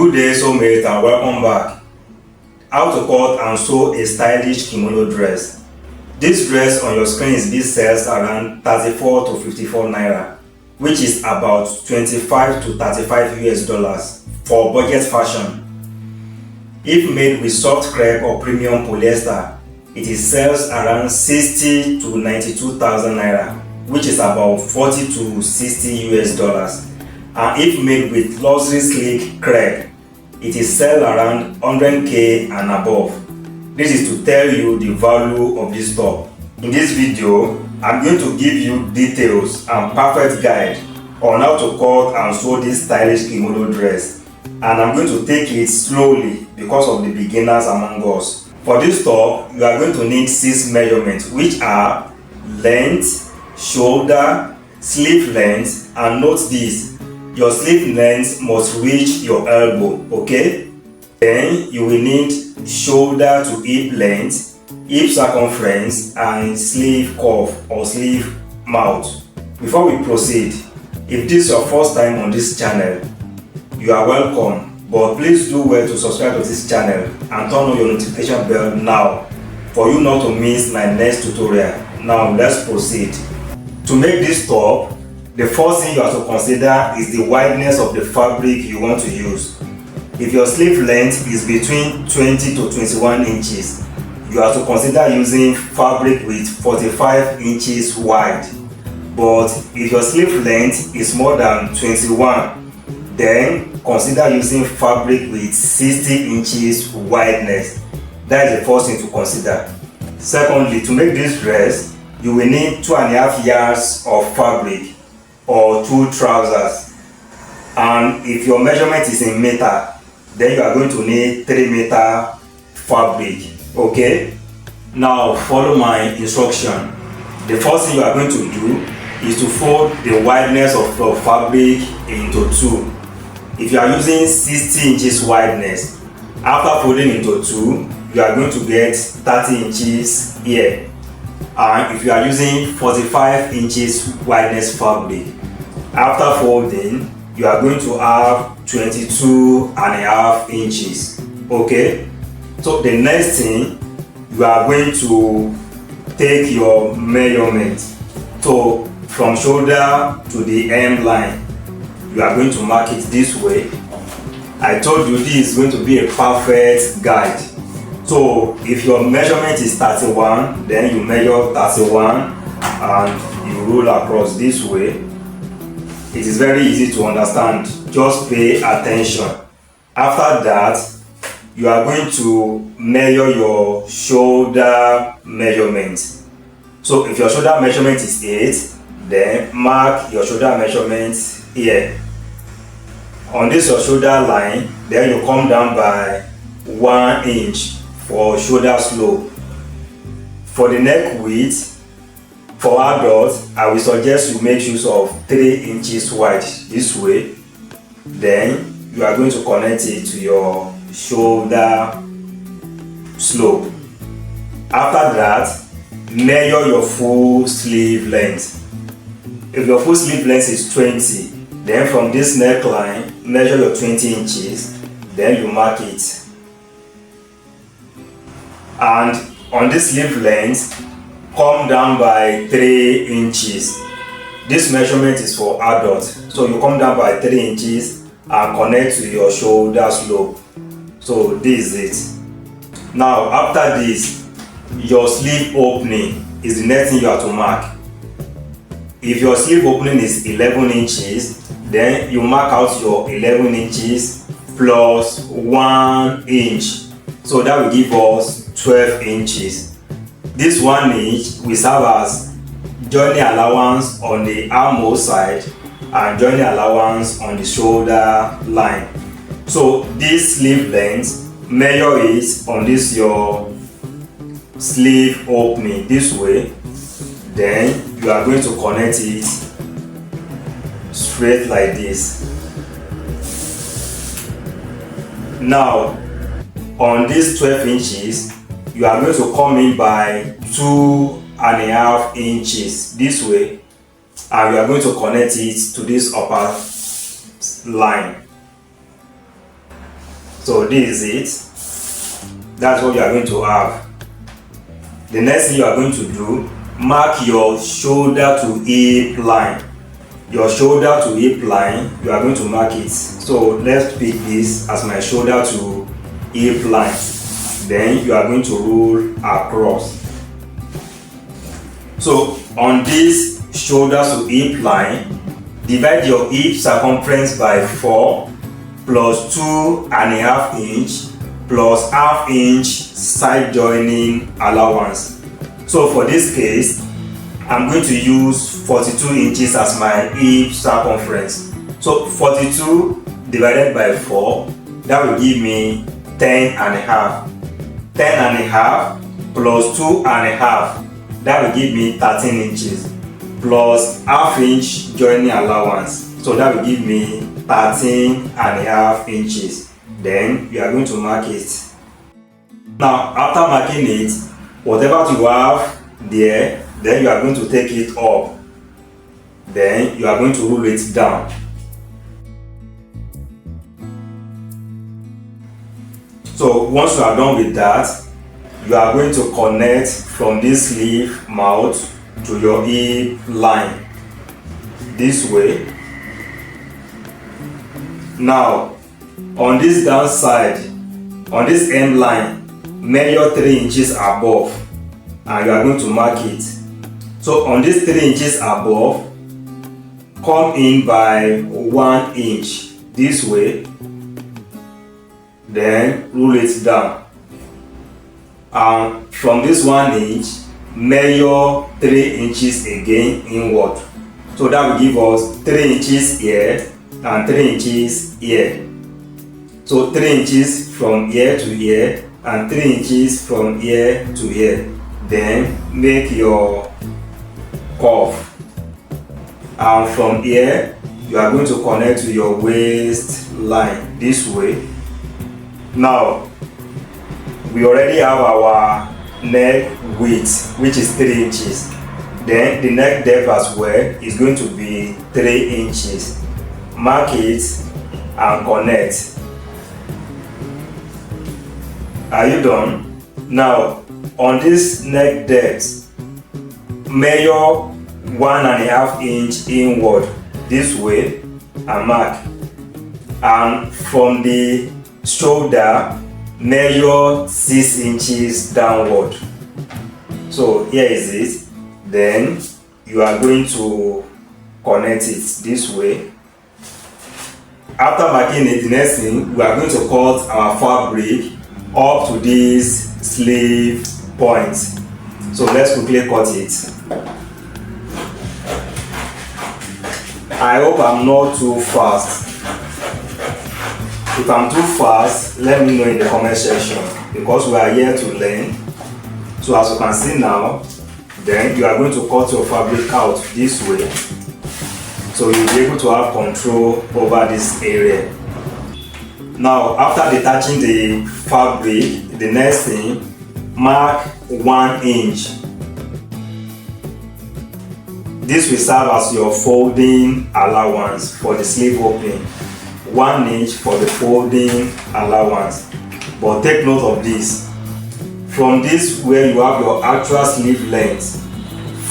Good day, soulmate, and welcome back. How to cut and sew a stylish kimono dress. This dress on your screen is being sells around 34 to 54 naira, which is about 25 to 35 US dollars for budget fashion. If made with soft crepe or premium polyester, it is sells around 60 to 92,000 naira, which is about 40 to 60 US dollars. And if made with luxury sleek crepe, it is sell around 100k and above. This is to tell you the value of this top. In this video, I'm going to give you details and perfect guide on how to cut and sew this stylish kimono dress, and I'm going to take it slowly because of the beginners among us. For this top, you are going to need 6 measurements, which are length, shoulder, sleeve length, and note this: your sleeve length must reach your elbow, okay? Then you will need shoulder to hip length, hip circumference, and sleeve curve or sleeve mouth. Before we proceed, if this is your first time on this channel, you are welcome, but please do well to subscribe to this channel and turn on your notification bell now for you not to miss my next tutorial. Now let's proceed. To make this top, the first thing you have to consider is the wideness of the fabric you want to use. If your sleeve length is between 20 to 21 inches, you have to consider using fabric with 45 inches wide. But if your sleeve length is more than 21, then consider using fabric with 60 inches wideness. That is the first thing to consider. Secondly, to make this dress, you will need 2.5 yards of fabric or 2 trousers. And if your measurement is in meter, then you are going to need 3 meter fabric, okay? Now follow my instruction. The first thing you are going to do is to fold the wideness of your fabric into 2. If you are using 60 inches wideness, after folding into 2, you are going to get 30 inches here. And if you are using 45 inches wideness fabric, after folding, you are going to have 22.5 inches, okay? So the next thing, you are going to take your measurement. So from shoulder to the hem line, you are going to mark it this way. I told you this is going to be a perfect guide. So if your measurement is 31, then you measure 31 and you roll across this way. It is very easy to understand. Just pay attention. After that, you are going to measure your shoulder measurement. So if your shoulder measurement is 8, then mark your shoulder measurement here. On this your shoulder line, then you come down by 1 inch for shoulder slope. For the neck width, for adults, I will suggest you make use of 3 inches wide this way. Then you are going to connect it to your shoulder slope. After that, measure your full sleeve length. If your full sleeve length is 20, then from this neckline, measure your 20 inches, then you mark it. And on this sleeve length, come down by 3 inches. This measurement is for adults, so you come down by 3 inches and connect to your shoulder slope. So this is it. Now after this, your sleeve opening is the next thing you have to mark. If your sleeve opening is 11 inches, then you mark out your 11 inches plus 1 inch. So that will give us 12 inches. This 1 inch will serve as joining allowance on the armhole side and joining allowance on the shoulder line. So this sleeve length, measure it on this your sleeve opening this way. Then you are going to connect it straight like this. Now on this 12 inches, you are going to come in by 2.5 inches this way, and you are going to connect it to this upper line. So this is it. That's what you are going to have. The next thing you are going to do, mark your shoulder to hip line. Your shoulder to hip line, you are going to mark it. So let's pick this as my shoulder to hip line. Then you are going to roll across. So on this shoulder to hip line, divide your hip circumference by 4 plus 2.5 inch plus ½ inch side joining allowance. So for this case, I'm going to use 42 inches as my hip circumference. So 42 divided by 4, that will give me 10.5. 10.5 plus 2.5, that will give me 13 inches plus ½ inch joining allowance. So that will give me 13.5 inches. Then you are going to mark it. Now after marking it, whatever you have there, then you are going to take it up. Then you are going to roll it down. So once you are done with that, you are going to connect from this sleeve mouth to your hip line this way. Now on this down side, on this hem line, measure 3 inches above and you are going to mark it. So on this 3 inches above, come in by 1 inch this way, then roll it down. And from this 1 inch, measure 3 inches again inward. So that will give us 3 inches here and 3 inches here. So 3 inches from here to here and 3 inches from here to here. Then make your curve. And from here, you are going to connect to your waistline this way. Now, we already have our neck width, which is 3 inches. Then the neck depth as well is going to be 3 inches. Mark it and connect. Are you done? Now, on this neck depth, measure 1.5 inch inward this way and mark. And from the shoulder, measure 6 inches downward. So here is it. Then you are going to connect it this way. After marking it, the next thing, we are going to cut our fabric up to this sleeve point. So let's quickly cut it. I hope I'm not too fast. If I'm too fast, let me know in the comment section, because we are here to learn. So as you can see now, then you are going to cut your fabric out this way, so you'll be able to have control over this area. Now after detaching the fabric, the next thing, mark 1 inch. This will serve as your folding allowance for the sleeve opening. 1 inch for the folding allowance. But take note of this. From this where you have your actual sleeve length,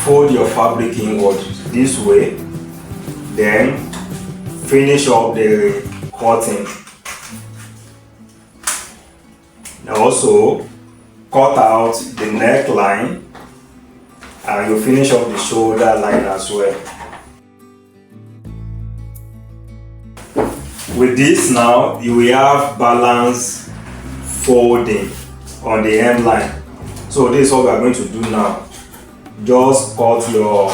fold your fabric inward this way. Then finish up the cutting. Also cut out the neckline and you finish up the shoulder line as well. With this now, you will have balance folding on the hemline. So this is what we are going to do now. Just cut your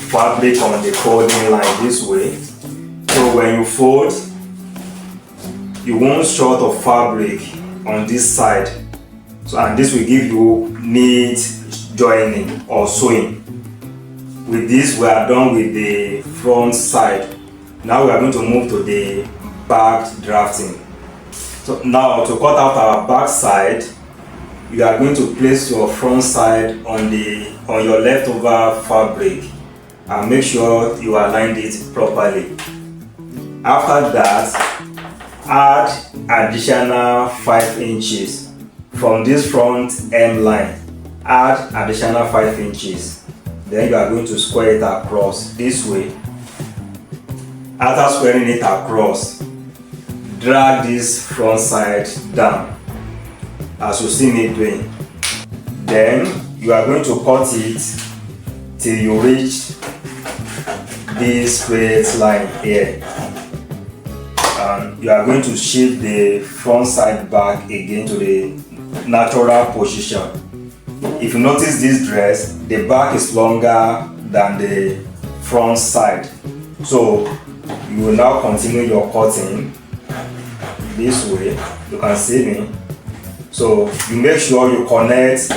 fabric on the folding line this way. So when you fold, you won't short of fabric on this side. So, and this will give you neat joining or sewing. With this, we are done with the front side. Now we are going to move to the back drafting. So now to cut out our back side, you are going to place your front side on your leftover fabric and make sure you aligned it properly. After that, add additional 5 inches from this front hem line. Add additional 5 inches. Then you are going to square it across this way. After squaring it across, drag this front side down as you see me doing. Then you are going to cut it till you reach this straight line here, and you are going to shift the front side back again to the natural position. If you notice this dress, the back is longer than the front side, so you will now continue your cutting this way. You can see me. So you make sure you connect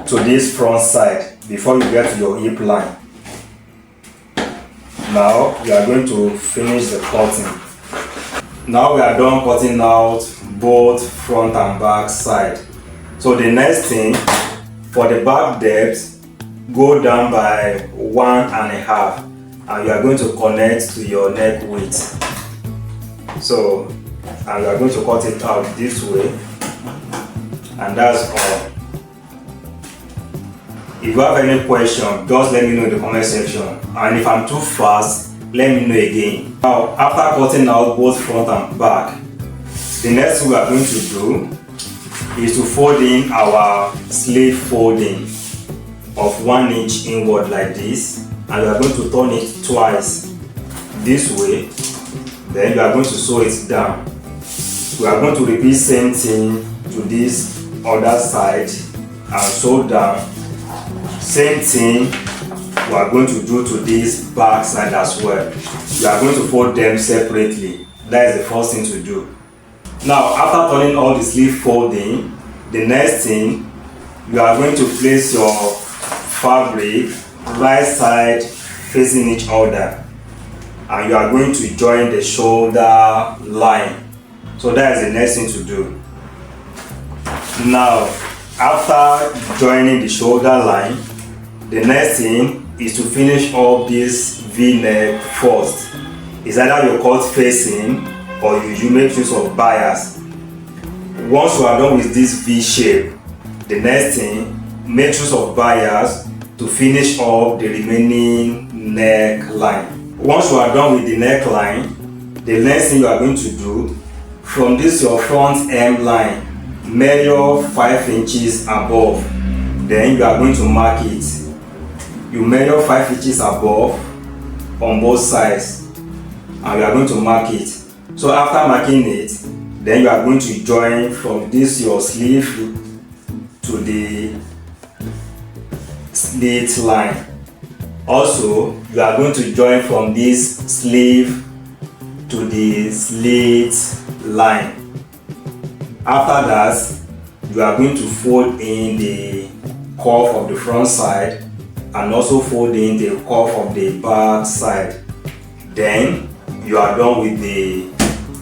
to this front side before you get to your hip line. Now we are going to finish the cutting. Now we are done cutting out both front and back side. So the next thing, for the back depth, go down by 1.5, and you are going to connect to your neck width. So, and you are going to cut it out this way, and that's all. If you have any question, just let me know in the comment section, and if I'm too fast, let me know again. Now, after cutting out both front and back, the next thing we are going to do is to fold in our sleeve folding of 1 inch inward like this, and we are going to turn it twice this way. Then we are going to sew it down. We are going to repeat same thing to this other side and sew down. Same thing we are going to do to this back side as well. We are going to fold them separately. That is the first thing to do. Now, after turning all the sleeve folding, the next thing, you are going to place your fabric right side facing each other, and you are going to join the shoulder line. So that is the next thing to do. Now, after joining the shoulder line, the next thing is to finish up this V-neck first. It's either you cut facing or you make use of bias. Once you are done with this V shape, the next thing, make use of bias to finish up the remaining neckline. Once you are done with the neckline, the next thing you are going to do, from this your front hem line, measure 5 inches above. Then you are going to mark it. You measure 5 inches above on both sides, and you are going to mark it. So after marking it, then you are going to join from this your sleeve to the slit line. Also, you are going to join from this sleeve to the slit line. After that, you are going to fold in the curve of the front side and also fold in the curve of the back side. Then you are done with the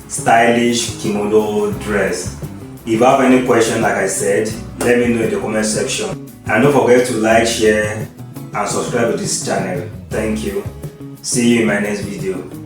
stylish kimono dress. If you have any question, like I said, let me know in the comment section. And don't forget to like, share and subscribe to this channel. Thank you. See you in my next video.